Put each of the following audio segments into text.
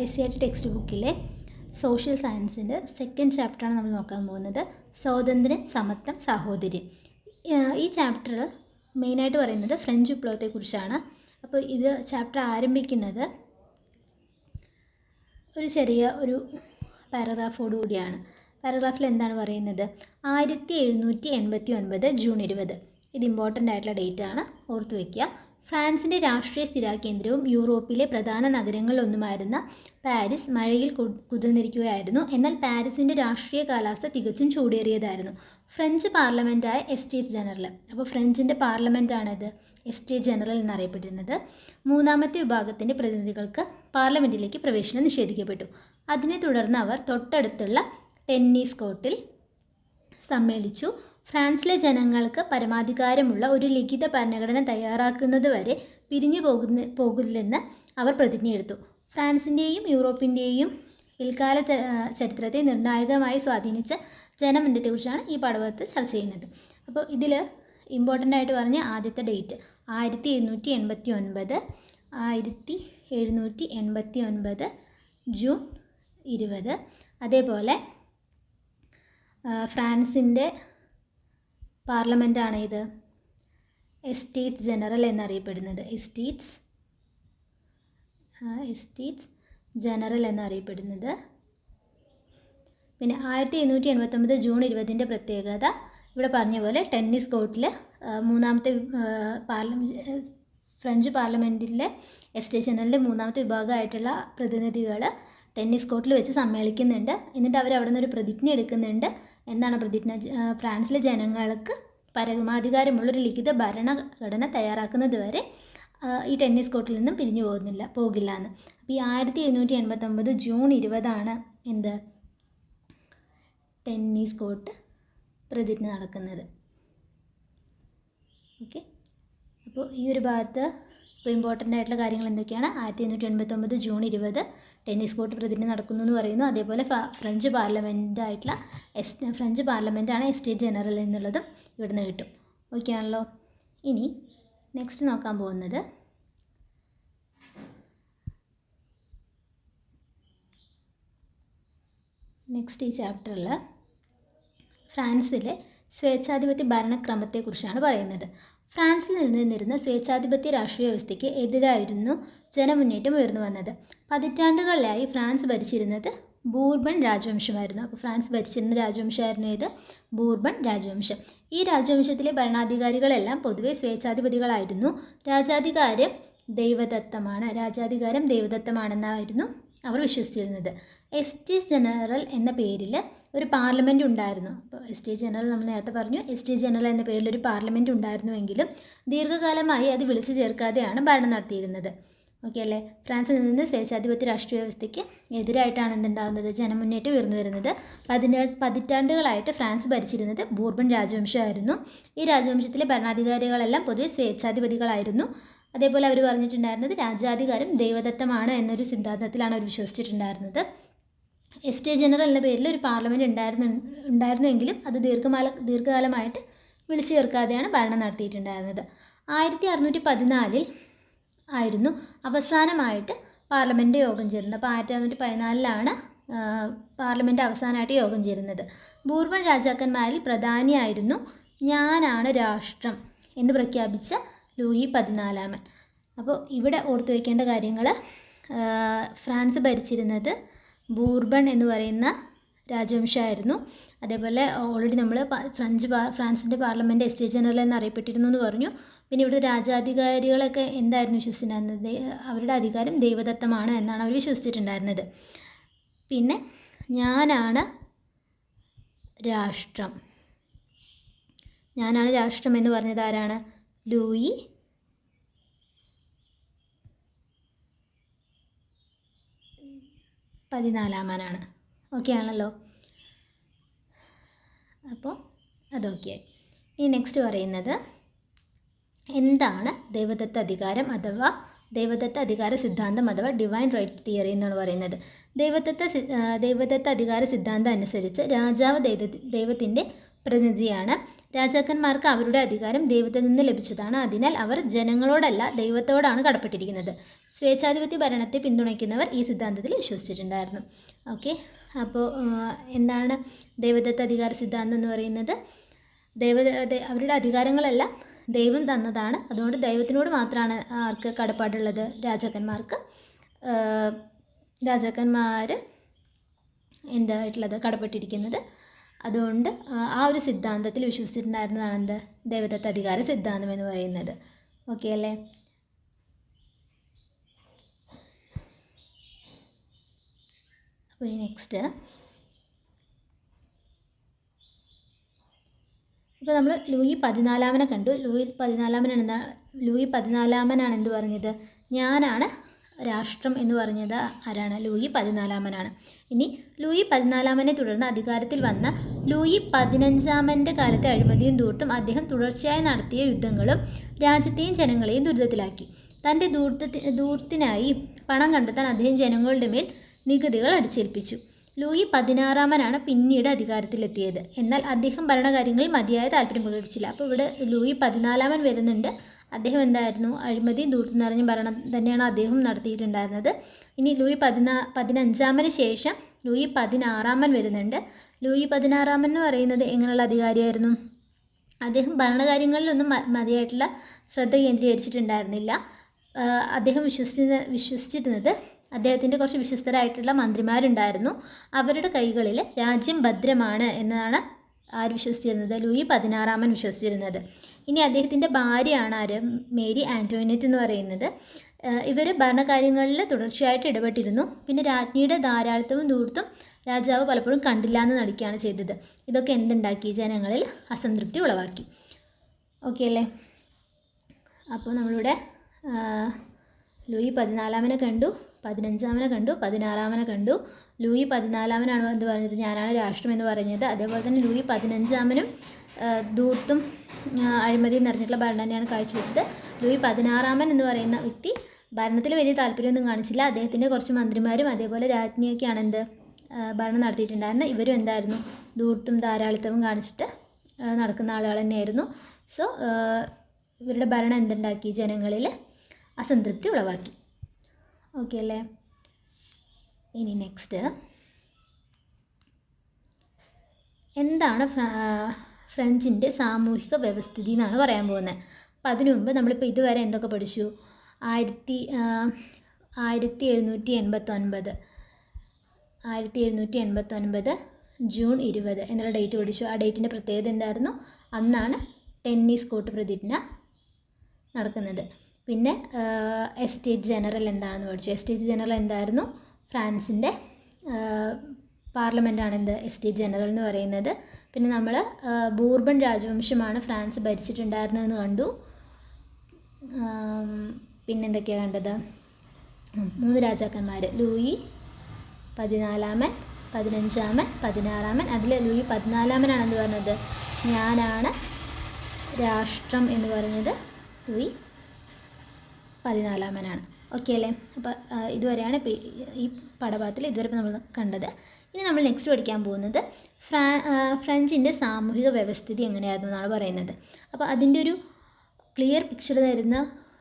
SCERT text ബുക്കിലെ social സയൻസിൻ്റെ second ചാപ്റ്ററാണ് നമ്മൾ നോക്കാൻ പോകുന്നത്. സ്വാതന്ത്ര്യം, സമത്വം, സാഹോദര്യം. ഈ ചാപ്റ്റർ മെയിനായിട്ട് പറയുന്നത് ഫ്രഞ്ച് വിപ്ലവത്തെക്കുറിച്ചാണ്. അപ്പോൾ ഇത് ചാപ്റ്റർ ആരംഭിക്കുന്നത് ഒരു ചെറിയ പാരഗ്രാഫോട് കൂടിയാണ്. പാരഗ്രാഫിൽ എന്താണ് പറയുന്നത്? 1789 ജൂൺ 20. ഇത് ഇമ്പോർട്ടൻ്റ് ആയിട്ടുള്ള ഡേറ്റ് ആണ്, ഓർത്ത് വയ്ക്കുക. ഫ്രാൻസിൻ്റെ രാഷ്ട്രീയ സ്ഥിരാകേന്ദ്രവും യൂറോപ്പിലെ പ്രധാന നഗരങ്ങളിലൊന്നുമായിരുന്ന പാരീസ് മഴയിൽ കുതിർന്നിരിക്കുകയായിരുന്നു. എന്നാൽ പാരീസിൻ്റെ രാഷ്ട്രീയ കാലാവസ്ഥ തികച്ചും ചൂടേറിയതായിരുന്നു. ഫ്രഞ്ച് പാർലമെൻറ്റായ എസ്റ്റേറ്റ്സ് ജനറൽ, അപ്പോൾ ഫ്രഞ്ചിൻ്റെ പാർലമെൻറ്റാണിത് എസ്റ്റേറ്റ് ജനറൽ എന്നറിയപ്പെടുന്നത്. മൂന്നാമത്തെ വിഭാഗത്തിൻ്റെ പ്രതിനിധികൾക്ക് പാർലമെൻറ്റിലേക്ക് പ്രവേശനം നിഷേധിക്കപ്പെട്ടു. അതിനെ തുടർന്ന് അവർ തൊട്ടടുത്തുള്ള ടെന്നീസ് കോർട്ടിൽ സമ്മേളിച്ചു. ഫ്രാൻസിലെ ജനങ്ങൾക്ക് പരമാധികാരമുള്ള ഒരു ലിഖിത ഭരണഘടന തയ്യാറാക്കുന്നത് വരെ പിരിഞ്ഞു പോകില്ലെന്ന് അവർ പ്രതിജ്ഞയെടുത്തു. ഫ്രാൻസിൻ്റെയും യൂറോപ്പിൻ്റെയും പിൽക്കാല ചരിത്രത്തെ നിർണായകമായി സ്വാധീനിച്ച ജനമുന്നേറ്റത്തെക്കുറിച്ചാണ് ഈ പാഠഭാഗത്ത് ചർച്ച ചെയ്യുന്നത്. അപ്പോൾ ഇതിൽ ഇമ്പോർട്ടൻ്റ് ആയിട്ട് പറഞ്ഞ ആദ്യത്തെ ഡേറ്റ് 1789 ജൂൺ 20. അതേപോലെ ഫ്രാൻസിൻ്റെ പാർലമെൻറ്റാണ് ഇത് എസ്റ്റേറ്റ്സ് ജനറൽ എന്നറിയപ്പെടുന്നത്. എസ്റ്റേറ്റ്സ് ജനറൽ എന്നറിയപ്പെടുന്നത്. പിന്നെ 1789 ജൂൺ 20 പ്രത്യേകത ഇവിടെ പറഞ്ഞ പോലെ ടെന്നീസ് കോർട്ടിൽ മൂന്നാമത്തെ ഫ്രഞ്ച് പാർലമെൻറ്റിലെ എസ്റ്റേറ്റ് ജനറലിൻ്റെ മൂന്നാമത്തെ വിഭാഗമായിട്ടുള്ള പ്രതിനിധികൾ ടെന്നീസ് കോർട്ടിൽ വെച്ച് സമ്മേളിക്കുന്നുണ്ട്. എന്നിട്ട് അവർ അവിടെ നിന്നൊരു പ്രതിജ്ഞ എടുക്കുന്നുണ്ട്. എന്താണ് പ്രതിജ്ഞ? ഫ്രാൻസിലെ ജനങ്ങൾക്ക് പരമാധികാരമുള്ളൊരു ലിഖിത ഭരണഘടന തയ്യാറാക്കുന്നത് വരെ ഈ ടെന്നീസ് കോർട്ടിൽ നിന്നും പിരിഞ്ഞു പോകില്ല എന്ന്. അപ്പോൾ ഈ 1789 ജൂൺ 20 എന്ത് ടെന്നീസ് കോർട്ട് പ്രതിജ്ഞ നടക്കുന്നത്. ഓക്കെ, അപ്പോൾ ഈ ഒരു ഭാഗത്ത് ഇപ്പോൾ ഇമ്പോർട്ടൻ്റ് ആയിട്ടുള്ള കാര്യങ്ങൾ എന്തൊക്കെയാണ്? 1789 ജൂൺ 20 ടെന്നീസ് കോർട്ട് പ്രതിജ്ഞ നടക്കുന്നു എന്ന് പറയുന്നു. അതേപോലെ ഫ്രഞ്ച് പാർലമെൻറ്റാണ് എസ്റ്റേറ്റ് ജനറൽ എന്നുള്ളതും ഇവിടുന്ന് കിട്ടും. ഓക്കെ ആണല്ലോ. ഇനി നെക്സ്റ്റ് നോക്കാൻ പോകുന്നത് ഈ ചാപ്റ്ററിൽ ഫ്രാൻസിലെ സ്വേച്ഛാധിപത്യ ഭരണക്രമത്തെക്കുറിച്ചാണ് പറയുന്നത്. ഫ്രാൻസിൽ നിന്നിരുന്ന സ്വേച്ഛാധിപത്യ രാഷ്ട്രീയ വ്യവസ്ഥയ്ക്ക് എതിരായിരുന്നു ജനമുന്നേറ്റം ഉയർന്നു വന്നത്. പതിറ്റാണ്ടുകളിലായി ഫ്രാൻസ് ഭരിച്ചിരുന്നത് ബൂർബൺ രാജവംശമായിരുന്നു. അപ്പോൾ ഫ്രാൻസ് ഭരിച്ചിരുന്ന രാജവംശമായിരുന്നു ഏത്? ബൂർബൺ രാജവംശം. ഈ രാജവംശത്തിലെ ഭരണാധികാരികളെല്ലാം പൊതുവെ സ്വേച്ഛാധിപതികളായിരുന്നു. രാജാധികാരം ദൈവദത്തമാണെന്നായിരുന്നു അവർ വിശ്വസിച്ചിരുന്നത്. എസ്റ്റേറ്റ്സ് ജനറൽ എന്ന പേരിൽ ഒരു പാർലമെൻറ്റ് ഉണ്ടായിരുന്നു. അപ്പോൾ എസ്റ്റേറ്റ് ജനറൽ നമ്മൾ നേരത്തെ പറഞ്ഞു, എസ്റ്റേറ്റ് ജനറൽ എന്ന പേരിൽ ഒരു പാർലമെൻറ്റ് ഉണ്ടായിരുന്നുവെങ്കിലും ദീർഘകാലമായി അത് വിളിച്ചു ചേർക്കാതെയാണ് ഭരണം നടത്തിയിരുന്നത്. ഓക്കെ അല്ലേ? ഫ്രാൻസിൽ നിന്ന് സ്വേച്ഛാധിപത്യ രാഷ്ട്രീയ വ്യവസ്ഥയ്ക്ക് എതിരായിട്ടാണ് എന്തുണ്ടാകുന്നത്? ജനമുന്നേറ്റം ഉയർന്നു വരുന്നത്. പതിറ്റാണ്ടുകളായിട്ട് ഫ്രാൻസ് ഭരിച്ചിരുന്നത് ബൂർബൺ രാജവംശമായിരുന്നു. ഈ രാജവംശത്തിലെ ഭരണാധികാരികളെല്ലാം പൊതുവെ സ്വേച്ഛാധിപതികളായിരുന്നു. അതേപോലെ അവർ പറഞ്ഞിട്ടുണ്ടായിരുന്നത് രാജാധികാരം ദൈവദത്തമാണ് എന്നൊരു സിദ്ധാന്തത്തിലാണ് അവർ വിശ്വസിച്ചിട്ടുണ്ടായിരുന്നത്. എസ്റ്റേറ്റ് ജനറൽ എന്ന പേരിൽ ഒരു പാർലമെൻറ്റ് ഉണ്ടായിരുന്നുവെങ്കിലും അത് ദീർഘകാലമായിട്ട് വിളിച്ചു ചേർക്കാതെയാണ് ഭരണം നടത്തിയിട്ടുണ്ടായിരുന്നത്. 1614 ആയിരുന്നു അവസാനമായിട്ട് പാർലമെൻറ്റ് യോഗം ചേരുന്നത്. അപ്പോൾ 1614 പാർലമെൻറ്റ് അവസാനമായിട്ട് യോഗം ചേരുന്നത്. ബൂർബൺ രാജാക്കന്മാരിൽ പ്രധാനിയായിരുന്നു ഞാനാണ് രാഷ്ട്രം എന്ന് പ്രഖ്യാപിച്ച ലൂയി 14. അപ്പോൾ ഇവിടെ ഓർത്തു വയ്ക്കേണ്ട കാര്യങ്ങൾ, ഫ്രാൻസ് ഭരിച്ചിരുന്നത് ബൂർബൺ എന്ന് പറയുന്ന രാജവംശമായിരുന്നു. അതേപോലെ ഓൾറെഡി നമ്മൾ ഫ്രാൻസിൻ്റെ പാർലമെൻറ്റ് എസ്റ്റേറ്റ് ജനറൽ എന്നറിയപ്പെട്ടിരുന്നു എന്ന് പറഞ്ഞു. പിന്നെ ഇവിടുത്തെ രാജാധികാരികളൊക്കെ എന്തായിരുന്നു വിശ്വസിച്ചിട്ടുണ്ടായിരുന്നത്? അവരുടെ അധികാരം ദൈവദത്തമാണ് എന്നാണ് അവർ വിശ്വസിച്ചിട്ടുണ്ടായിരുന്നത്. പിന്നെ ഞാനാണ് രാഷ്ട്രം എന്ന് പറഞ്ഞത് ആരാണ്? ലൂയി 14 ഓക്കെ ആണല്ലോ. അപ്പോൾ അതൊക്കെ. ഇനി നെക്സ്റ്റ് പറയുന്നത് എന്താണ് ദൈവദത്ത അധികാര സിദ്ധാന്തം അഥവാ ഡിവൈൻ റൈറ്റ് തിയറി എന്നാണ് പറയുന്നത്. ദൈവദത്ത അധികാര സിദ്ധാന്തം അനുസരിച്ച് രാജാവ് ദൈവത്തിൻ്റെ പ്രതിനിധിയാണ്. രാജാക്കന്മാർക്ക് അവരുടെ അധികാരം ദൈവത്തിൽ നിന്ന് ലഭിച്ചതാണ്. അതിനാൽ അവർ ജനങ്ങളോടല്ല ദൈവത്തോടാണ് കടപ്പെട്ടിരിക്കുന്നത്. സ്വേച്ഛാധിപത്യ ഭരണത്തെ പിന്തുണയ്ക്കുന്നവർ ഈ സിദ്ധാന്തത്തിൽ വിശ്വസിച്ചിട്ടുണ്ടായിരുന്നു. ഓക്കെ, അപ്പോൾ എന്താണ് ദൈവദത്ത അധികാര സിദ്ധാന്തം എന്ന് പറയുന്നത്? അവരുടെ അധികാരങ്ങളെല്ലാം ദൈവം തന്നതാണ്. അതുകൊണ്ട് ദൈവത്തിനോട് മാത്രമാണ് ആർക്ക് കടപ്പാടുള്ളത്? രാജാക്കന്മാർക്ക്. രാജാക്കന്മാർ എന്തായിട്ടുള്ളത്? കടപ്പെട്ടിരിക്കുന്നത്. അതുകൊണ്ട് ആ ഒരു സിദ്ധാന്തത്തിൽ വിശ്വസിച്ചിട്ടുണ്ടായിരുന്നതാണ് എന്ത്? ദൈവദത്ത അധികാര സിദ്ധാന്തം എന്ന് പറയുന്നത്. ഓക്കെ അല്ലേ? അപ്പോൾ നെക്സ്റ്റ്, ഇപ്പോൾ നമ്മൾ ലൂയി 14 കണ്ടു. ലൂയി 14 എന്ത് പറഞ്ഞത്? ഞാനാണ് രാഷ്ട്രം എന്ന് പറഞ്ഞത് ആരാണ്? ലൂയി 14 ഇനി ലൂയി 14 തുടർന്ന് അധികാരത്തിൽ വന്ന ലൂയി 15 കാലത്തെ അഴിമതിയും ധൂർത്തും അദ്ദേഹം തുടർച്ചയായി നടത്തിയ യുദ്ധങ്ങളും രാജ്യത്തെയും ജനങ്ങളെയും ദുരിതത്തിലാക്കി. തൻ്റെ ധൂർത്തിനായി പണം കണ്ടെത്താൻ അദ്ദേഹം ജനങ്ങളുടെ മേൽ നികുതികൾ അടിച്ചേൽപ്പിച്ചു. ലൂയി 16 പിന്നീട് അധികാരത്തിലെത്തിയത്. എന്നാൽ അദ്ദേഹം ഭരണകാര്യങ്ങളിൽ മതിയായ താല്പര്യം പ്രകടിപ്പിച്ചില്ല. അപ്പോൾ ഇവിടെ ലൂയി 14 വരുന്നുണ്ട്. അദ്ദേഹം എന്തായിരുന്നു? അഴിമതി ധൂർത്ത് നിറഞ്ഞ ഭരണം തന്നെയാണ് അദ്ദേഹം നടത്തിയിട്ടുണ്ടായിരുന്നത്. ഇനി ലൂയി 15 ശേഷം ലൂയി 16 വരുന്നുണ്ട്. ലൂയി 16 എന്ന് പറയുന്നത് എങ്ങനെയുള്ള അധികാരിയായിരുന്നു? അദ്ദേഹം ഭരണകാര്യങ്ങളിലൊന്നും മതിയായിട്ടുള്ള ശ്രദ്ധ കേന്ദ്രീകരിച്ചിട്ടുണ്ടായിരുന്നില്ല. അദ്ദേഹം വിശ്വസിച്ചിരുന്നത് അദ്ദേഹത്തിൻ്റെ കുറച്ച് വിശ്വസ്തരായിട്ടുള്ള മന്ത്രിമാരുണ്ടായിരുന്നു. അവരുടെ കൈകളിൽ രാജ്യം ഭദ്രമാണ് എന്നതാണ് ആര് വിശ്വസിച്ചിരുന്നത്? ലൂയി 16 വിശ്വസിച്ചിരുന്നത്. ഇനി അദ്ദേഹത്തിൻ്റെ ഭാര്യയാണ് ആര്? മേരി ആൻറ്റോയിനറ്റ് എന്ന് പറയുന്നത്. ഇവർ ഭരണകാര്യങ്ങളിൽ തുടർച്ചയായിട്ട് ഇടപെട്ടിരുന്നു. പിന്നെ രാജ്ഞിയുടെ ധാരാളിത്തവും ധൂർത്തും രാജാവ് പലപ്പോഴും കണ്ടില്ല എന്ന് നടിക്കുകയാണ് ചെയ്തത്. ഇതൊക്കെ എന്തുണ്ടാക്കി? ജനങ്ങളിൽ അസംതൃപ്തി ഉളവാക്കി. ഓക്കെ അല്ലേ? അപ്പോൾ നമ്മളിവിടെ ലൂയി 14 കണ്ടു, 15 കണ്ടു, 16 കണ്ടു. ലൂയി 14 എന്ത് പറഞ്ഞത്? ഞാനാണ് രാഷ്ട്രം എന്ന് പറഞ്ഞത്. അതേപോലെ തന്നെ ലൂയി 15 ധൂർത്തും അഴിമതിയും നിറഞ്ഞിട്ടുള്ള ഭരണം തന്നെയാണ് കാഴ്ചവെച്ചത്. ലൂയി 16 എന്ന് പറയുന്ന വ്യക്തി ഭരണത്തിൽ വലിയ താല്പര്യമൊന്നും കാണിച്ചില്ല. അദ്ദേഹത്തിൻ്റെ കുറച്ച് മന്ത്രിമാരും അതേപോലെ രാജ്ഞിയൊക്കെയാണ് എന്ത് ഭരണം നടത്തിയിട്ടുണ്ടായിരുന്നത്. ഇവരും എന്തായിരുന്നു? ധൂർത്തും ധാരാളിത്തവും കാണിച്ചിട്ട് നടക്കുന്ന ആളുകൾ തന്നെയായിരുന്നു. സോ ഇവരുടെ ഭരണം എന്തുണ്ടാക്കി? ജനങ്ങളിൽ അസംതൃപ്തി ഉളവാക്കി. ഓക്കെ അല്ലേ? ഇനി നെക്സ്റ്റ്, എന്താണ് ഫ്രഞ്ചിൻ്റെ സാമൂഹിക വ്യവസ്ഥിതി എന്നാണ് പറയാൻ പോകുന്നത്. അപ്പം അതിനു മുമ്പ് നമ്മളിപ്പോൾ ഇതുവരെ എന്തൊക്കെ പഠിച്ചു? 1789 ജൂൺ 20 എന്നുള്ള ഡേറ്റ് പഠിച്ചു. ആ ഡേറ്റിൻ്റെ പ്രത്യേകത എന്തായിരുന്നു? അന്നാണ് ടെന്നീസ് കോർട്ട് പ്രതിജ്ഞ നടക്കുന്നത്. പിന്നെ എസ്റ്റേറ്റ് ജനറൽ എന്താണെന്ന് പഠിച്ചു. എസ്റ്റേറ്റ് ജനറൽ എന്തായിരുന്നു? ഫ്രാൻസിൻ്റെ പാർലമെൻറ്റാണ് എന്ത്? എസ്റ്റേറ്റ് ജനറൽ എന്ന് പറയുന്നത്. പിന്നെ നമ്മൾ ബൂർബൺ രാജവംശമാണ് ഫ്രാൻസ് ഭരിച്ചിട്ടുണ്ടായിരുന്നതെന്ന് കണ്ടു. പിന്നെന്തൊക്കെയാണ് കണ്ടത്? 3 രാജാക്കന്മാർ, ലൂയി 14, 15, 16. അതിൽ ലൂയി 14 എന്ത് പറഞ്ഞത്? ഞാനാണ് രാഷ്ട്രം എന്ന് പറഞ്ഞത് ലൂയി 14 ഓക്കെ അല്ലേ? അപ്പോൾ ഇതുവരെയാണ് ഈ പാഠഭാഗത്തിൽ ഇതുവരെ നമ്മൾ കണ്ടത്. ഇനി നമ്മൾ നെക്സ്റ്റ് പഠിക്കാൻ പോകുന്നത് ഫ്രഞ്ചിൻ്റെ സാമൂഹിക വ്യവസ്ഥിതി എങ്ങനെയായിരുന്നു എന്നാണ് പറയുന്നത്. അപ്പോൾ അതിൻ്റെ ഒരു ക്ലിയർ പിക്ചർ തരുന്ന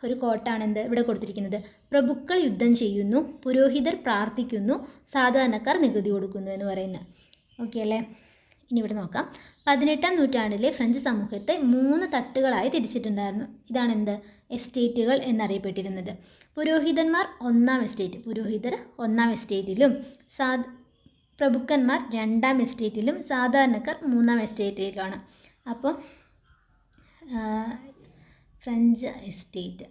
ഒരു കോട്ടാണ് എന്ത് ഇവിടെ കൊടുത്തിരിക്കുന്നത്. പ്രഭുക്കൾ യുദ്ധം ചെയ്യുന്നു, പുരോഹിതർ പ്രാർത്ഥിക്കുന്നു, സാധാരണക്കാർ നികുതി കൊടുക്കുന്നു എന്ന് പറയുന്നത്. ഓക്കെ അല്ലേ? ഇനി ഇവിടെ നോക്കാം. 18-ാം നൂറ്റാണ്ടിലെ ഫ്രഞ്ച് സമൂഹത്തെ 3 തട്ടുകളായി തിരിച്ചിട്ടുണ്ടായിരുന്നു. ഇതാണ് എന്ത്? എസ്റ്റേറ്റുകൾ എന്നറിയപ്പെട്ടിരുന്നത്. പുരോഹിതന്മാർ 1-ാം എസ്റ്റേറ്റ്, പുരോഹിതർ 1-ാം എസ്റ്റേറ്റിലും പ്രഭുക്കന്മാർ 2-ാം എസ്റ്റേറ്റിലും സാധാരണക്കാർ 3-ാം എസ്റ്റേറ്റിലാണ്. അപ്പോൾ ഫ്രഞ്ച് എസ്റ്റേറ്റ്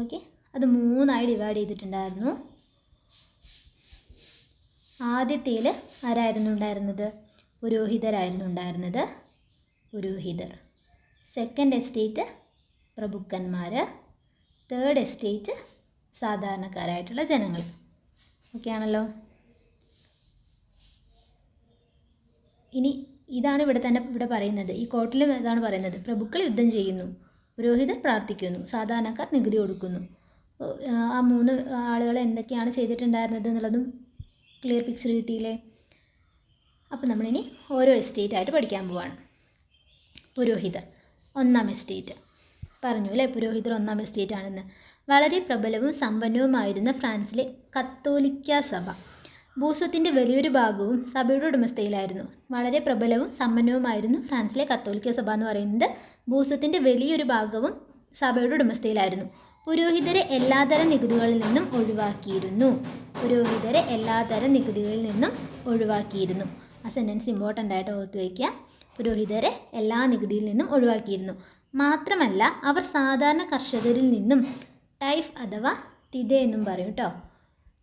ഓക്കെ, അത് 3ആയി ഡിവൈഡ് ചെയ്തിട്ടുണ്ടായിരുന്നു. ആദ്യത്തേൽ ആരായിരുന്നു ഉണ്ടായിരുന്നത്? പുരോഹിതരായിരുന്നു ഉണ്ടായിരുന്നത്, പുരോഹിതർ. സെക്കൻഡ് എസ്റ്റേറ്റ് പ്രഭുക്കന്മാർ, തേർഡ് എസ്റ്റേറ്റ് സാധാരണക്കാരായിട്ടുള്ള ജനങ്ങൾ. ഓക്കെ ആണല്ലോ? ഇനി ഇതാണ് ഇവിടെ പറയുന്നത്. ഈ കോട്ടിൽ ഇതാണ് പറയുന്നത്. പ്രഭുക്കൾ യുദ്ധം ചെയ്യുന്നു, പുരോഹിതർ പ്രാർത്ഥിക്കുന്നു, സാധാരണക്കാർ നികുതി കൊടുക്കുന്നു. ആ 3 ആളുകൾ എന്തൊക്കെയാണ് ചെയ്തിട്ടുണ്ടായിരുന്നത് എന്നുള്ളതും ക്ലിയർ പിക്ചർ കിട്ടിയില്ലേ? അപ്പോൾ നമ്മളിനി ഓരോ എസ്റ്റേറ്റായിട്ട് പഠിക്കാൻ പോവാണ്. പുരോഹിതർ ഒന്നാം എസ്റ്റേറ്റ് പറഞ്ഞു അല്ലേ, പുരോഹിതർ ഒന്നാം എസ്റ്റേറ്റ് ആണെന്ന്. വളരെ പ്രബലവും സമ്പന്നവുമായിരുന്ന ഫ്രാൻസിലെ കത്തോലിക്ക സഭ ഭൂസ്വത്തിൻ്റെ വലിയൊരു ഭാഗവും സഭയുടെ ഉടമസ്ഥയിലായിരുന്നു. വളരെ പ്രബലവും സമ്പന്നവുമായിരുന്നു ഫ്രാൻസിലെ കത്തോലിക്ക സഭ എന്ന് പറയുന്നത് ഭൂസ്വത്തിൻ്റെ വലിയൊരു ഭാഗവും സഭയുടെ ഉടമസ്ഥയിലായിരുന്നു. പുരോഹിതരെ എല്ലാതരം നികുതികളിൽ നിന്നും ഒഴിവാക്കിയിരുന്നു. പുരോഹിതരെ എല്ലാതരം നികുതികളിൽ നിന്നും ഒഴിവാക്കിയിരുന്നു. ആ സെൻറ്റൻസ് ഇമ്പോർട്ടൻ്റ് ആയിട്ട് ഓർത്ത് വയ്ക്കുക. പുരോഹിതരെ എല്ലാ നികുതിയിൽ നിന്നും ഒഴിവാക്കിയിരുന്നു. മാത്രമല്ല അവർ സാധാരണ കർഷകരിൽ നിന്നും ടൈഫ് അഥവാ തിതെ എന്നും പറയും കേട്ടോ,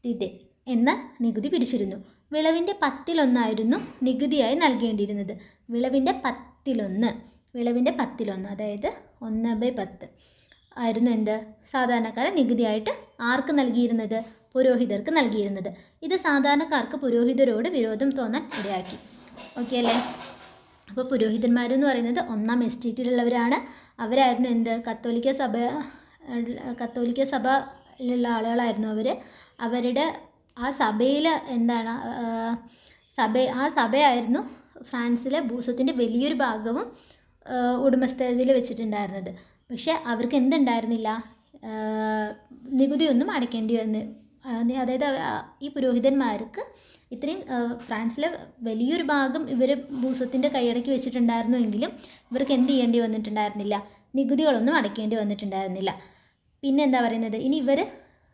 തിതെ എന്ന നികുതി പിരിച്ചിരുന്നു. വിളവിൻ്റെ 10% നികുതിയായി നൽകേണ്ടിയിരുന്നത്. വിളവിൻ്റെ 10% അതായത് 1/10 ആയിരുന്നു എന്ത് സാധാരണക്കാരെ നികുതിയായിട്ട് ആർക്ക് നൽകിയിരുന്നത്? പുരോഹിതർക്ക് നൽകിയിരുന്നത്. ഇത് സാധാരണക്കാർക്ക് പുരോഹിതരോട് വിരോധം തോന്നാൻ ഇടയാക്കി. ഓക്കെ അല്ലേ? അപ്പോൾ പുരോഹിതന്മാരെന്ന് പറയുന്നത് ഒന്നാം എസ്റ്റേറ്റിലുള്ളവരാണ്. അവരായിരുന്നു എന്ത് കത്തോലിക്ക സഭയിലുള്ള ആളുകളായിരുന്നു അവർ. അവരുടെ ആ സഭയിൽ എന്താണ് ആ സഭയായിരുന്നു ഫ്രാൻസിലെ ഭൂസ്വത്തിൻ്റെ വലിയൊരു ഭാഗവും ഉടമസ്ഥതയിൽ വെച്ചിട്ടുണ്ടായിരുന്നത്. പക്ഷേ അവർക്ക് എന്തുണ്ടായിരുന്നില്ല, നികുതിയൊന്നും അടയ്ക്കേണ്ടി വന്ന്, അതായത് ഈ പുരോഹിതന്മാർക്ക് ഇത്രയും ഫ്രാൻസിലെ വലിയൊരു ഭാഗം ഇവർ ഭൂസ്വത്തിൻ്റെ കൈയടക്കി വെച്ചിട്ടുണ്ടായിരുന്നുവെങ്കിലും ഇവർക്ക് എന്ത് ചെയ്യേണ്ടി വന്നിട്ടുണ്ടായിരുന്നില്ല, നികുതികളൊന്നും അടയ്ക്കേണ്ടി വന്നിട്ടുണ്ടായിരുന്നില്ല. പിന്നെ എന്താ പറയുന്നത്, ഇനി ഇവർ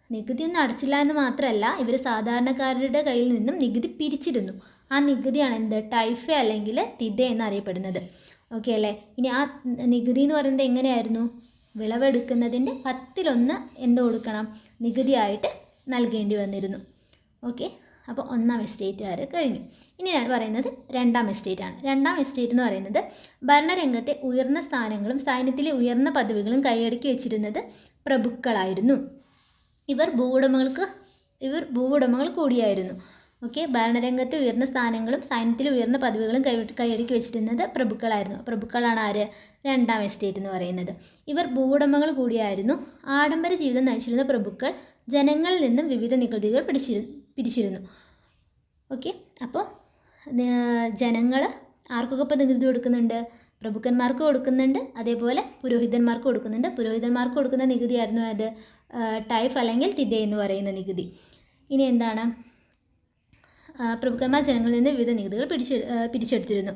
നികുതിയൊന്നും അടച്ചില്ല എന്ന് മാത്രമല്ല, ഇവർ സാധാരണക്കാരുടെ കയ്യിൽ നിന്നും നികുതി പിരിച്ചിരുന്നു. ആ നികുതിയാണ് എന്ത് ടൈഫെ അല്ലെങ്കിൽ തിതെ എന്നറിയപ്പെടുന്നത്. ഓക്കെ അല്ലേ? ഇനി ആ നികുതി എന്ന് പറയുന്നത് എങ്ങനെയായിരുന്നു? വിളവെടുക്കുന്നതിൻ്റെ 10% എന്ത് കൊടുക്കണം, നികുതിയായിട്ട് നൽകേണ്ടി വന്നിരുന്നു. ഓക്കെ, അപ്പോൾ ഒന്നാം എസ്റ്റേറ്റുകാർ കഴിഞ്ഞു. ഇനിയാണ് പറയുന്നത് രണ്ടാം എസ്റ്റേറ്റാണ്. രണ്ടാം എസ്റ്റേറ്റ് എന്ന് പറയുന്നത് ഭരണരംഗത്തെ ഉയർന്ന സ്ഥാനങ്ങളും സൈന്യത്തിലെ ഉയർന്ന പദവികളും കൈയടക്കി വെച്ചിരുന്നത് പ്രഭുക്കളായിരുന്നു. ഇവർ ഭൂവുടമകൾ കൂടിയായിരുന്നു. ഓക്കെ, ഭരണരംഗത്തെ ഉയർന്ന സ്ഥാനങ്ങളും സൈന്യത്തിലെ ഉയർന്ന പദവികളും കൈയടക്കി വെച്ചിരുന്നത് പ്രഭുക്കളായിരുന്നു. പ്രഭുക്കളാണ് ആര്? രണ്ടാം എസ്റ്റേറ്റ് എന്ന് പറയുന്നത്. ഇവർ ഭൂവുടമകൾ കൂടിയായിരുന്നു. ആഡംബര ജീവിതം നയിച്ചിരുന്ന പ്രഭുക്കൾ ജനങ്ങളിൽ നിന്നും വിവിധ നികുതികൾ പിരിച്ചിരുന്നു. ഓക്കെ, അപ്പോൾ ജനങ്ങൾ ആർക്കൊക്കെ ഇപ്പോൾ നികുതി കൊടുക്കുന്നുണ്ട്? പ്രഭുക്കന്മാർക്ക് കൊടുക്കുന്നുണ്ട്, അതേപോലെ പുരോഹിതന്മാർക്ക് കൊടുക്കുന്നുണ്ട്. പുരോഹിതന്മാർക്ക് കൊടുക്കുന്ന നികുതിയായിരുന്നു അത് ടൈഫ് അല്ലെങ്കിൽ തിതെ എന്ന് പറയുന്ന നികുതി. ഇനി എന്താണ്? പ്രഭുക്കന്മാർ ജനങ്ങളിൽ നിന്ന് വിവിധ നികുതികൾ പിരിച്ചെടുത്തിരുന്നു.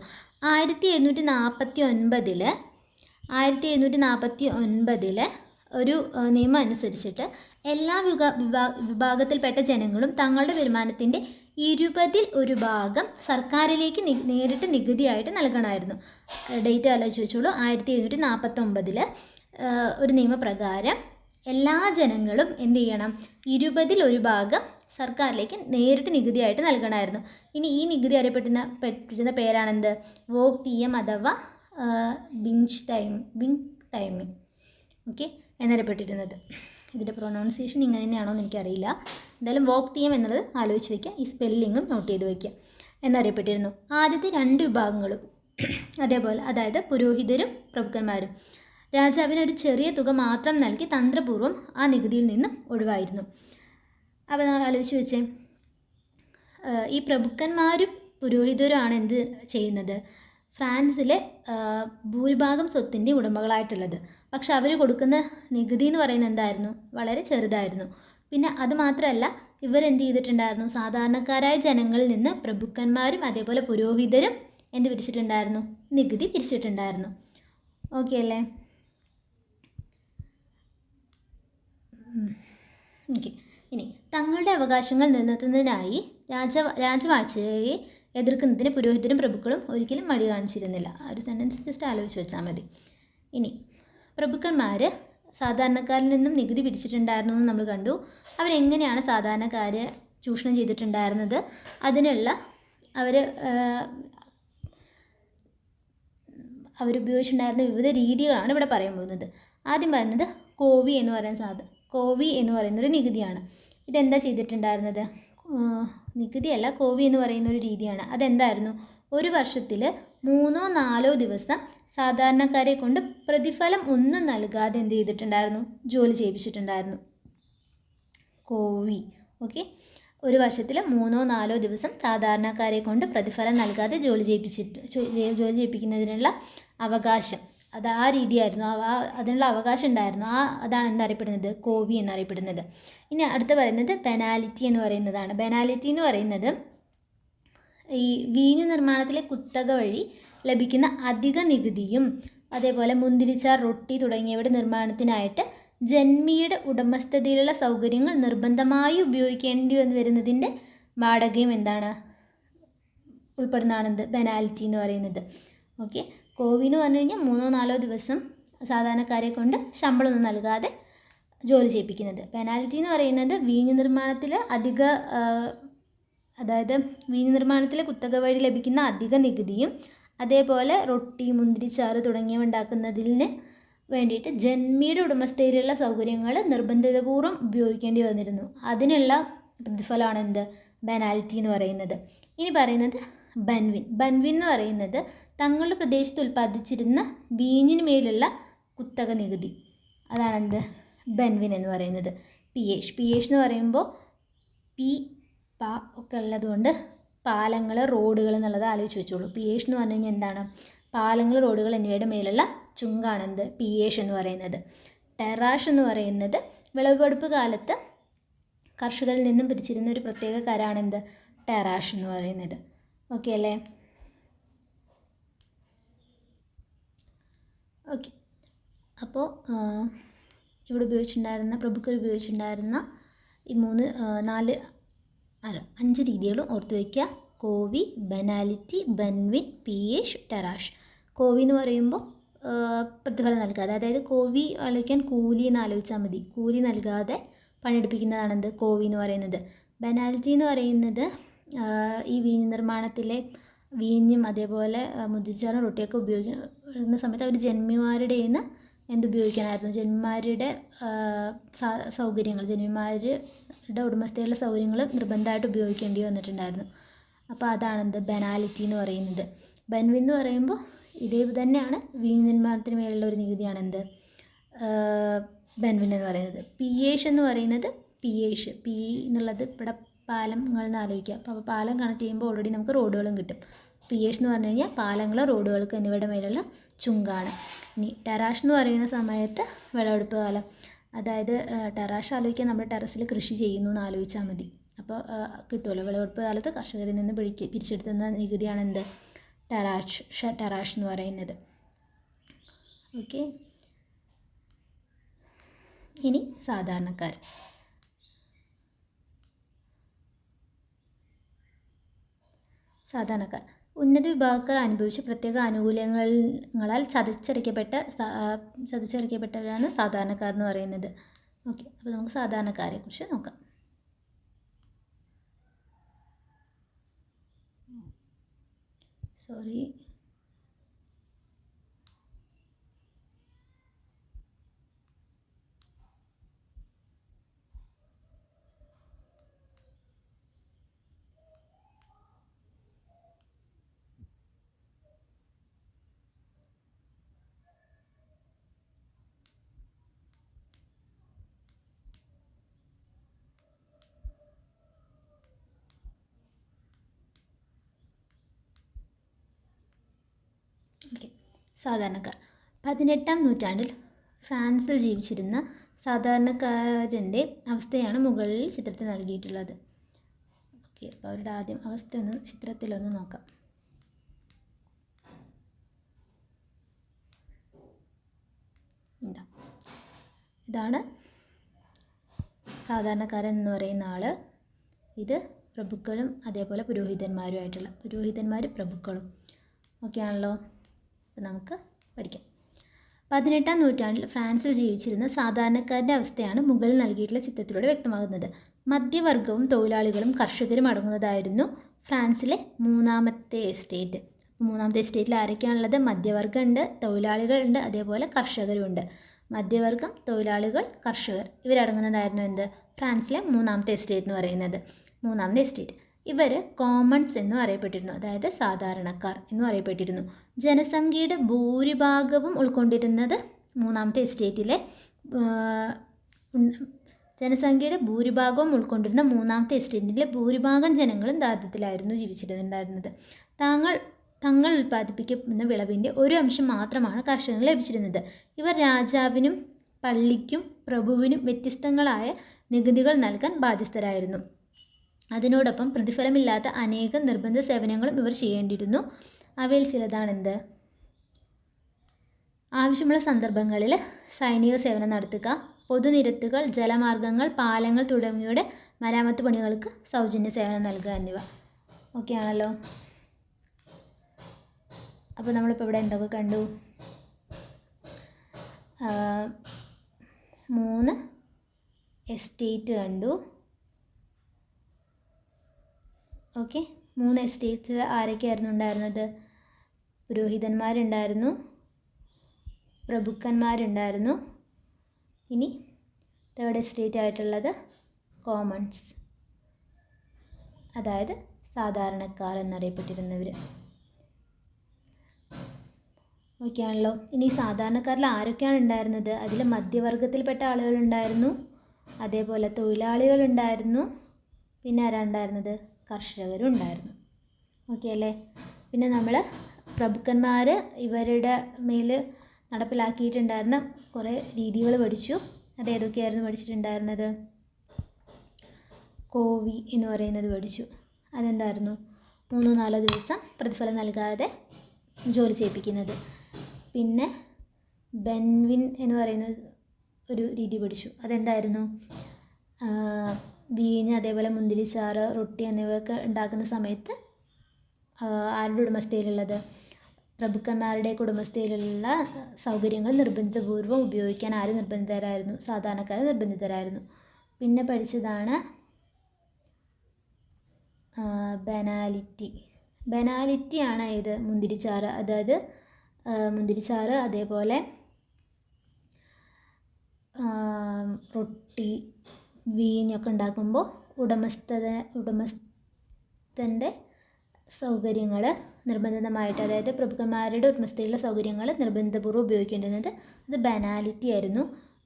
1749 ഒരു നിയമം അനുസരിച്ചിട്ട് എല്ലാ വിഭാഗത്തിൽപ്പെട്ട ജനങ്ങളും തങ്ങളുടെ വരുമാനത്തിൻ്റെ 1/20 സർക്കാരിലേക്ക് നേരിട്ട് നികുതിയായിട്ട് നൽകണമായിരുന്നു. ഡേറ്റ് ആലോചിച്ച് വെച്ചോളൂ. 1749 ഒരു നിയമപ്രകാരം എല്ലാ ജനങ്ങളും എന്ത് ചെയ്യണം? 1/20 സർക്കാരിലേക്ക് നേരിട്ട് നികുതിയായിട്ട് നൽകണമായിരുന്നു. ഇനി ഈ നികുതി അറിയപ്പെട്ടിരുന്ന പേരാണെന്ത്? വോക്ക് തീയം അഥവാ ബിങ് ടൈമിങ്. ഓക്കെ, എന്നറിയപ്പെട്ടിരുന്നത്. ഇതിൻ്റെ പ്രൊനൗൺസിയേഷൻ ഇങ്ങനെ തന്നെയാണോ എന്ന് എനിക്കറിയില്ല. എന്തായാലും വോക്ക് തീയം എന്നത് ആലോചിച്ച് വയ്ക്കുക. ഈ സ്പെല്ലിങ്ങും നോട്ട് ചെയ്ത് വയ്ക്കുക. എന്നറിയപ്പെട്ടിരുന്നു. ആദ്യത്തെ 2 വിഭാഗങ്ങളും അതേപോലെ, അതായത് പുരോഹിതരും പ്രഭുക്കന്മാരും രാജാവിന് ഒരു ചെറിയ തുക മാത്രം നൽകി തന്ത്രപൂർവ്വം ആ നികുതിയിൽ നിന്നും ഒഴിവായിരുന്നു. അപ്പോൾ ആലോചിച്ച് വെച്ചേ, ഈ പ്രഭുക്കന്മാരും പുരോഹിതരുമാണ് എന്ത് ചെയ്യുന്നത്? ഫ്രാൻസിലെ ഭൂരിഭാഗം സ്വത്തിൻ്റെ ഉടമകളായിട്ടുള്ളത്. പക്ഷെ അവർ കൊടുക്കുന്ന നികുതി എന്ന് പറയുന്നത് എന്തായിരുന്നു? വളരെ ചെറുതായിരുന്നു. പിന്നെ അതുമാത്രമല്ല, ഇവരെന്ത് ചെയ്തിട്ടുണ്ടായിരുന്നു? സാധാരണക്കാരായ ജനങ്ങളിൽ നിന്ന് പ്രഭുക്കന്മാരും അതേപോലെ പുരോഹിതരും എന്ത് പിരിച്ചിട്ടുണ്ടായിരുന്നു? നികുതി പിരിച്ചിട്ടുണ്ടായിരുന്നു. ഓക്കെ അല്ലേ? ഓക്കെ, ഇനി തങ്ങളുടെ അവകാശങ്ങൾ നിലനിർത്തുന്നതിനായി രാജവാഴ്ചയെ എതിർക്കുന്നതിന് പുരോഹിതരും പ്രഭുക്കളും ഒരിക്കലും മടി കാണിച്ചിരുന്നില്ല. ആ ഒരു സെൻറ്റൻസ് ജസ്റ്റ് ആലോചിച്ച് വെച്ചാൽ മതി. ഇനി പ്രഭുക്കന്മാർ സാധാരണക്കാരിൽ നിന്നും നികുതി പിരിച്ചിട്ടുണ്ടായിരുന്നു എന്ന് നമ്മൾ കണ്ടു. അവരെങ്ങനെയാണ് സാധാരണക്കാരെ ചൂഷണം ചെയ്തിട്ടുണ്ടായിരുന്നത്? അതിനുള്ള അവരുപയോഗിച്ചിട്ടുണ്ടായിരുന്ന വിവിധ രീതികളാണ് ഇവിടെ പറയാൻ പോകുന്നത്. ആദ്യം പറയുന്നത് കോവി എന്ന് പറയുന്നൊരു നികുതിയാണ്. ഇതെന്താ ചെയ്തിട്ടുണ്ടായിരുന്നത്? നികുതിയല്ല, കോവി എന്ന് പറയുന്നൊരു രീതിയാണ്. അതെന്തായിരുന്നു? ഒരു വർഷത്തിൽ 3-4 ദിവസം സാധാരണക്കാരെ കൊണ്ട് പ്രതിഫലം ഒന്നും നൽകാതെ എന്ത് ചെയ്തിട്ടുണ്ടായിരുന്നു? ജോലി ചെയ്യിപ്പിച്ചിട്ടുണ്ടായിരുന്നു. കോവി. ഓക്കെ, ഒരു വർഷത്തിൽ 3-4 ദിവസം സാധാരണക്കാരെ കൊണ്ട് പ്രതിഫലം നൽകാതെ ജോലി ചെയ്യിപ്പിക്കുന്നതിനുള്ള അവകാശം, അത് ആ രീതിയായിരുന്നു, അതിനുള്ള അവകാശം ഉണ്ടായിരുന്നു. അതാണ് എന്തറിയപ്പെടുന്നത്, കോവി എന്നറിയപ്പെടുന്നത്. ഇനി അടുത്ത് പറയുന്നത് പെനാലിറ്റി എന്ന് പറയുന്നതാണ്. പെനാലിറ്റി എന്ന് പറയുന്നത് ഈ വീഞ്ഞ് നിർമ്മാണത്തിലെ കുത്തക വഴി ലഭിക്കുന്ന അധിക നികുതിയും അതേപോലെ മുന്തിരിച്ചാർ, റൊട്ടി തുടങ്ങിയവയുടെ നിർമ്മാണത്തിനായിട്ട് ജന്മിയുടെ ഉടമസ്ഥതയിലുള്ള സൗകര്യങ്ങൾ നിർബന്ധമായി ഉപയോഗിക്കേണ്ടി വരുന്നതിൻ്റെ വാടകയും എന്താണ് ഉൾപ്പെടുന്നതാണെന്ത്, പെനാൽറ്റി എന്ന് പറയുന്നത്. ഓക്കെ, കോവി എന്ന് പറഞ്ഞു കഴിഞ്ഞാൽ 3-4 ദിവസം സാധാരണക്കാരെ കൊണ്ട് ശമ്പളമൊന്നും നൽകാതെ ജോലി ചെയ്യിപ്പിക്കുന്നത്. പെനാൽറ്റി എന്ന് പറയുന്നത് വീഞ്ഞ് നിർമ്മാണത്തിൽ അതായത് വീഞ്ഞ് നിർമ്മാണത്തിൽ കുത്തക വഴി ലഭിക്കുന്ന അധിക നികുതിയും അതേപോലെ റൊട്ടി, മുന്തിരിച്ചാറ് തുടങ്ങിയവ ഉണ്ടാക്കുന്നതിന് വേണ്ടിയിട്ട് ജന്മിയുടെ ഉടമസ്ഥതയിലുള്ള സൗകര്യങ്ങൾ നിർബന്ധിതപൂർവ്വം ഉപയോഗിക്കേണ്ടി വന്നിരുന്നു. അതിനുള്ള പ്രതിഫലമാണ് എന്ത്, പെനാൽറ്റി എന്ന് പറയുന്നത്. ഇനി പറയുന്നത് ബൻവിൻ. ബൻവിൻ എന്ന് പറയുന്നത് തങ്ങളുടെ പ്രദേശത്ത് ഉൽപ്പാദിച്ചിരുന്ന വീഞ്ഞിന് മേലുള്ള കുത്തക നികുതി, അതാണെന്ത്, ബൻവിൻ എന്ന് പറയുന്നത്. പിയേഷ് എന്ന് പറയുമ്പോൾ പ ഒക്കെ ഉള്ളതുകൊണ്ട് പാലങ്ങൾ, റോഡുകൾ എന്നുള്ളത് ആലോചിച്ച് വെച്ചോളൂ. പിയേഷ് എന്ന് പറഞ്ഞു കഴിഞ്ഞാൽ എന്താണ്, പാലങ്ങൾ, റോഡുകൾ എന്നിവയുടെ മേലുള്ള ചുങ്കാണെന്ത്, പിയേഷ് എന്ന് പറയുന്നത്. ടെറാഷ് എന്ന് പറയുന്നത് വിളവെടുപ്പ് കാലത്ത് കർഷകരിൽ നിന്നും പിരിച്ചിരുന്ന ഒരു പ്രത്യേക കരാണെന്ത്, ടെറാഷ് എന്ന് പറയുന്നത്. ഓക്കെ അല്ലേ? ഓക്കെ, അപ്പോൾ ഇവിടെ ഉപയോഗിച്ചിട്ടുണ്ടായിരുന്ന പ്രഭുക്കർ ഉപയോഗിച്ചിട്ടുണ്ടായിരുന്ന ഈ 5 രീതികളും ഓർത്ത് വയ്ക്കുക. കോവി, ബനാലിറ്റി, ബൻവിൻ, പിയേഷ്, ടെറാഷ്. കോവി എന്ന് പറയുമ്പോൾ പ്രതിഫലം നൽകാതെ, അതായത് കോവി ആലോചിക്കാൻ കൂലി എന്ന് ആലോചിച്ചാൽ മതി. കൂലി നൽകാതെ പണിയെടുപ്പിക്കുന്നതാണെന്ത്, കോവി എന്ന് പറയുന്നത്. ബനാലിറ്റി എന്ന് പറയുന്നത് ഈ വീഞ്ഞ് നിർമ്മാണത്തിലെ വീഞ്ഞും അതേപോലെ മുന്തിരിച്ചാറും റൊട്ടിയൊക്കെ ഉപയോഗിക്കുന്ന സമയത്ത് അവർ ജന്മിമാരുടെ നിന്ന് എന്തുപയോഗിക്കാനായിരുന്നു, ജന്മിമാരുടെ സൗകര്യങ്ങൾ, ജന്മിമാരുടെ ഉടമസ്ഥതയിലുള്ള സൗകര്യങ്ങൾ നിർബന്ധമായിട്ട് ഉപയോഗിക്കേണ്ടി വന്നിട്ടുണ്ടായിരുന്നു. അപ്പോൾ അതാണെന്ത്, ബനാലിറ്റി എന്ന് പറയുന്നത്. ബൻവിൻ എന്ന് പറയുമ്പോൾ ഇതേ തന്നെയാണ്, വീഞ്ഞ് നിർമ്മാണത്തിന് മേലുള്ള ഒരു നികുതിയാണെന്ത്, ബൻവിൻ എന്ന് പറയുന്നത്. പിയേഷ് എന്ന് പറയുന്നത്, പി എന്നുള്ളത് ഇവിടെ പാലങ്ങൾ എന്ന് ആലോചിക്കുക. അപ്പോൾ പാലം കണക്ട് ചെയ്യുമ്പോൾ ഓൾറെഡി നമുക്ക് റോഡുകളും കിട്ടും. പിയേഷ് എന്ന് പറഞ്ഞു കഴിഞ്ഞാൽ പാലങ്ങൾ, റോഡുകൾക്ക് എന്നിവയുടെ മേലുള്ള ചുങ്കാണ്. ഇനി ടെറാഷ് എന്ന് പറയുന്ന സമയത്ത് വിളവെടുപ്പ് കാലം, അതായത് ടെറാഷ് ആലോചിക്കാൻ നമ്മൾ ടെറസിൽ കൃഷി ചെയ്യുന്നു എന്ന് ആലോചിച്ചാൽ മതി. അപ്പോൾ കിട്ടുമല്ലോ, വിളവെടുപ്പ് കാലത്ത് കർഷകരിൽ നിന്ന് പിരിച്ചെടുത്തുന്ന നികുതിയാണ് എന്ത്, ടെറാഷ് എന്ന് പറയുന്നത്. ഓക്കെ, ഇനി സാധാരണക്കാർ. ഉന്നത വിഭാഗക്കാർ അനുഭവിച്ച പ്രത്യേക ആനുകൂല്യങ്ങളാൽ ചതച്ചരയ്ക്കപ്പെട്ടവരാണ് സാധാരണക്കാർ എന്ന് പറയുന്നത്. ഓക്കെ, അപ്പോൾ നമുക്ക് സാധാരണക്കാരെ കുറിച്ച് നോക്കാം. സോറി, ഓക്കെ, സാധാരണക്കാർ. 18-ാം നൂറ്റാണ്ടിൽ ഫ്രാൻസിൽ ജീവിച്ചിരുന്ന സാധാരണക്കാരൻ്റെ അവസ്ഥയാണ് മുകളിൽ ചിത്രത്തിൽ നൽകിയിട്ടുള്ളത്. ഓക്കെ, അപ്പോൾ അവരുടെ ആദ്യം അവസ്ഥ ചിത്രത്തിലൊന്ന് നോക്കാം. ഇതാണ് സാധാരണക്കാരൻ എന്ന് പറയുന്ന ആൾ. ഇത് പ്രഭുക്കളും അതേപോലെ പുരോഹിതന്മാരുമായിട്ടുള്ള, പുരോഹിതന്മാർ പ്രഭുക്കളും ഒക്കെയാണല്ലോ. അപ്പോൾ നമുക്ക് പഠിക്കാം. 18-ാം നൂറ്റാണ്ടിൽ ഫ്രാൻസിൽ ജീവിച്ചിരുന്ന സാധാരണക്കാരുടെ അവസ്ഥയാണ് മുകളിൽ നൽകിയിട്ടുള്ള ചിത്രത്തിലൂടെ വ്യക്തമാകുന്നത്. മധ്യവർഗവും തൊഴിലാളികളും കർഷകരും അടങ്ങുന്നതായിരുന്നു ഫ്രാൻസിലെ മൂന്നാമത്തെ എസ്റ്റേറ്റ്. മൂന്നാമത്തെ എസ്റ്റേറ്റിൽ ആരൊക്കെയാണുള്ളത്? മധ്യവർഗമുണ്ട്, തൊഴിലാളികളുണ്ട്, അതേപോലെ കർഷകരുമുണ്ട്. മധ്യവർഗം, തൊഴിലാളികൾ, കർഷകർ ഇവരടങ്ങുന്നതായിരുന്നു എന്ത്, ഫ്രാൻസിലെ മൂന്നാമത്തെ എസ്റ്റേറ്റ് എന്ന് പറയുന്നത്. മൂന്നാമത്തെ എസ്റ്റേറ്റ് ഇവർ കോമൺസ് എന്നും അറിയപ്പെട്ടിരുന്നു, അതായത് സാധാരണക്കാർ എന്നും അറിയപ്പെട്ടിരുന്നു. ജനസംഖ്യയുടെ ഭൂരിഭാഗവും ഉൾക്കൊണ്ടിരുന്നത് മൂന്നാമത്തെ എസ്റ്റേറ്റിലെ ജനസംഖ്യയുടെ ഭൂരിഭാഗവും ഉൾക്കൊണ്ടിരുന്ന മൂന്നാമത്തെ എസ്റ്റേറ്റിലെ ഭൂരിഭാഗം ജനങ്ങളും ദാരിദ്ര്യത്തിലായിരുന്നു ജീവിച്ചിരുന്നുണ്ടായിരുന്നത്. തങ്ങൾ ഉൽപ്പാദിപ്പിക്കുന്ന വിളവിൻ്റെ ഒരു അംശം മാത്രമാണ് കർഷകന് ലഭിച്ചിരുന്നത്. ഇവർ രാജാവിനും പള്ളിക്കും പ്രഭുവിനും വ്യത്യസ്തങ്ങളായ നികുതികൾ നൽകാൻ ബാധ്യസ്ഥരായിരുന്നു. അതിനോടൊപ്പം പ്രതിഫലമില്ലാത്ത അനേകം നിർബന്ധ സേവനങ്ങളും ഇവർ ചെയ്യേണ്ടിയിരുന്നു. അവയിൽ ചിലതാണെന്ത്? ആവശ്യമുള്ള സന്ദർഭങ്ങളിൽ സൈനിക സേവനം നടത്തുക, പൊതുനിരത്തുകൾ, ജലമാർഗങ്ങൾ, പാലങ്ങൾ തുടങ്ങിയവയുടെ മരാമത്ത് പണികൾക്ക് സൗജന്യ സേവനം നൽകുക എന്നിവ. ഓക്കെ ആണല്ലോ. അപ്പോൾ നമ്മളിപ്പോൾ ഇവിടെ എന്തൊക്കെ കണ്ടു? 3 എസ്റ്റേറ്റ് കണ്ടു. ഓക്കെ, 3 എസ്റ്റേറ്റ്സിൽ ആരൊക്കെയായിരുന്നു ഉണ്ടായിരുന്നത്? പുരോഹിതന്മാരുണ്ടായിരുന്നു, പ്രഭുക്കന്മാരുണ്ടായിരുന്നു. ഇനി 3rd എസ്റ്റേറ്റ് ആയിട്ടുള്ളത് കോമൺസ്, അതായത് സാധാരണക്കാർ എന്നറിയപ്പെട്ടിരുന്നവർ. ഓക്കെ ആണല്ലോ. ഇനി സാധാരണക്കാരിൽ ആരൊക്കെയാണ് ഉണ്ടായിരുന്നത്? അതിൽ മധ്യവർഗത്തിൽപ്പെട്ട ആളുകളുണ്ടായിരുന്നു, അതേപോലെ തൊഴിലാളികളുണ്ടായിരുന്നു, പിന്നെ ആരാ ഉണ്ടായിരുന്നത്? കർഷകരും ഉണ്ടായിരുന്നു. ഓക്കെ അല്ലേ. പിന്നെ നമ്മൾ പ്രഭുക്കന്മാർ ഇവരുടെ മേൽ നടപ്പിലാക്കിയിട്ടുണ്ടായിരുന്ന കുറേ രീതികൾ പഠിച്ചു. അത് ഏതൊക്കെയായിരുന്നു പഠിച്ചിട്ടുണ്ടായിരുന്നത്? കോവി എന്ന് പറയുന്നത് പഠിച്ചു. അതെന്തായിരുന്നു? 3-4 ദിവസം പ്രതിഫലം നൽകാതെ ജോലി ചെയ്യിപ്പിക്കുന്നത്. പിന്നെ ബെൻവിൻ എന്ന് പറയുന്ന ഒരു രീതി പഠിച്ചു. അതെന്തായിരുന്നു? വീഞ്ഞ്, അതേപോലെ മുന്തിരിച്ചാറ്, റൊട്ടി എന്നിവയൊക്കെ ഉണ്ടാക്കുന്ന സമയത്ത് ആരുടെ ഉടമസ്ഥയിലുള്ളത്? പ്രഭുക്കന്മാരുടെ ഉടമസ്ഥയിലുള്ള സൗകര്യങ്ങൾ നിർബന്ധപൂർവ്വം ഉപയോഗിക്കാൻ ആര് നിർബന്ധിതരായിരുന്നു? സാധാരണക്കാർ നിർബന്ധിതരായിരുന്നു. പിന്നെ പഠിച്ചതാണ് ബെനാലിറ്റിയാണ് ഏത്? മുന്തിരിച്ചാറ്. അതായത് മുന്തിരിച്ചാറ്, അതേപോലെ റൊട്ടി, വീഞ്ഞൊക്കെ ഉണ്ടാക്കുമ്പോൾ ഉടമസ്ഥൻ്റെ സൗകര്യങ്ങൾ നിർബന്ധിതമായിട്ട്, അതായത് പ്രഭുക്കന്മാരുടെ ഉടമസ്ഥയിലുള്ള സൗകര്യങ്ങൾ നിർബന്ധപൂർവ്വം ഉപയോഗിക്കേണ്ടുന്നത് അത് ബെനാലിറ്റി ആയിരുന്നു.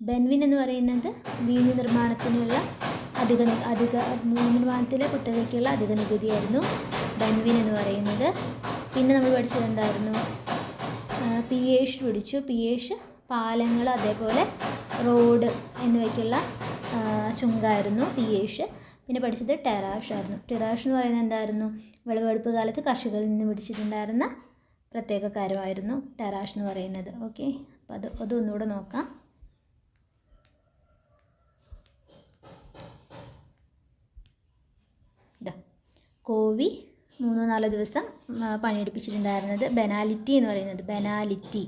ബെൻവിൻ എന്ന് പറയുന്നത് വീഞ്ഞ് നിർമ്മാണത്തിനുള്ള വീഞ്ഞ് നിർമ്മാണത്തിലെ കുത്തകയ്ക്കുള്ള അധിക നികുതിയായിരുന്നു ബെൻവിൻ എന്ന് പറയുന്നത്. പിന്നെ നമ്മൾ പഠിച്ചത് എന്തായിരുന്നു? പിയേഷ് പഠിച്ചു. പിയേഷ് പാലങ്ങൾ, അതേപോലെ റോഡ് എന്നിവയ്ക്കുള്ള ചുങ്കായിരുന്നു പിയേഷ്. പിന്നെ പഠിച്ചത് ടെറാഷ് ആയിരുന്നു. ടെറാഷ് എന്ന് പറയുന്നത് എന്തായിരുന്നു? വിളവെടുപ്പ് കാലത്ത് കർഷകരിൽ നിന്ന് പിടിച്ചിട്ടുണ്ടായിരുന്ന പ്രത്യേക കാര്യമായിരുന്നു ടെറാഷ് എന്ന് പറയുന്നത്. ഓക്കെ, അപ്പോൾ അതൊന്നുകൂടെ നോക്കാം. കോവി 3-4 ദിവസം പണിയെടുപ്പിച്ചിട്ടുണ്ടായിരുന്നത്. ബെനാലിറ്റി എന്ന് പറയുന്നത്, ബെനാലിറ്റി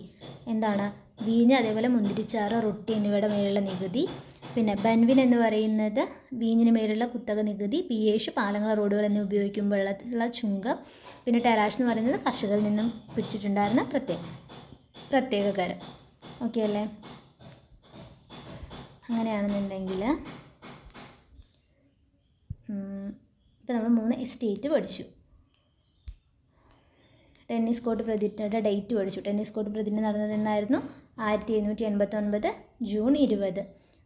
എന്താണ്? വീഞ്ഞ്, അതേപോലെ മുന്തിരിച്ചാറ്, റൊട്ടി എന്നിവയുടെ മേലുള്ള നികുതി. പിന്നെ ബെൻവിൻ എന്ന് പറയുന്നത് വീഞ്ഞിന് മേലുള്ള കുത്തക നികുതി. പിയേഷ് പാലങ്ങൾ, റോഡുകൾ എന്നിവ ഉപയോഗിക്കുമ്പോഴുള്ള ചുങ്കം. പിന്നെ ടെറാഷ് എന്ന് പറയുന്നത് കർഷകരിൽ നിന്നും പിടിച്ചിട്ടുണ്ടായിരുന്ന പ്രത്യേക കരം. ഓക്കെ അല്ലേ. അങ്ങനെയാണെന്നുണ്ടെങ്കിൽ ഇപ്പോൾ നമ്മൾ 3 എസ്റ്റേറ്റ് പഠിച്ചു. ടെന്നീസ് കോർട്ട് പ്രതിജ്ഞയുടെ ഡേറ്റ് പഠിച്ചു. ടെന്നീസ് കോർട്ട് പ്രതിജ്ഞ നടന്നത് എന്നായിരുന്നു? 1789 ജൂൺ 20.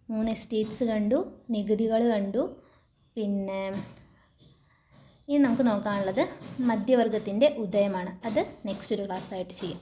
3 എസ്റ്റേറ്റ്സ് കണ്ടു, നികുതികൾ കണ്ടു. പിന്നെ ഇനി നമുക്ക് നോക്കാനുള്ളത് മധ്യവർഗത്തിൻ്റെ ഉദയമാണ്. അത് നെക്സ്റ്റ് ഒരു ക്ലാസ്സായിട്ട് ചെയ്യാം.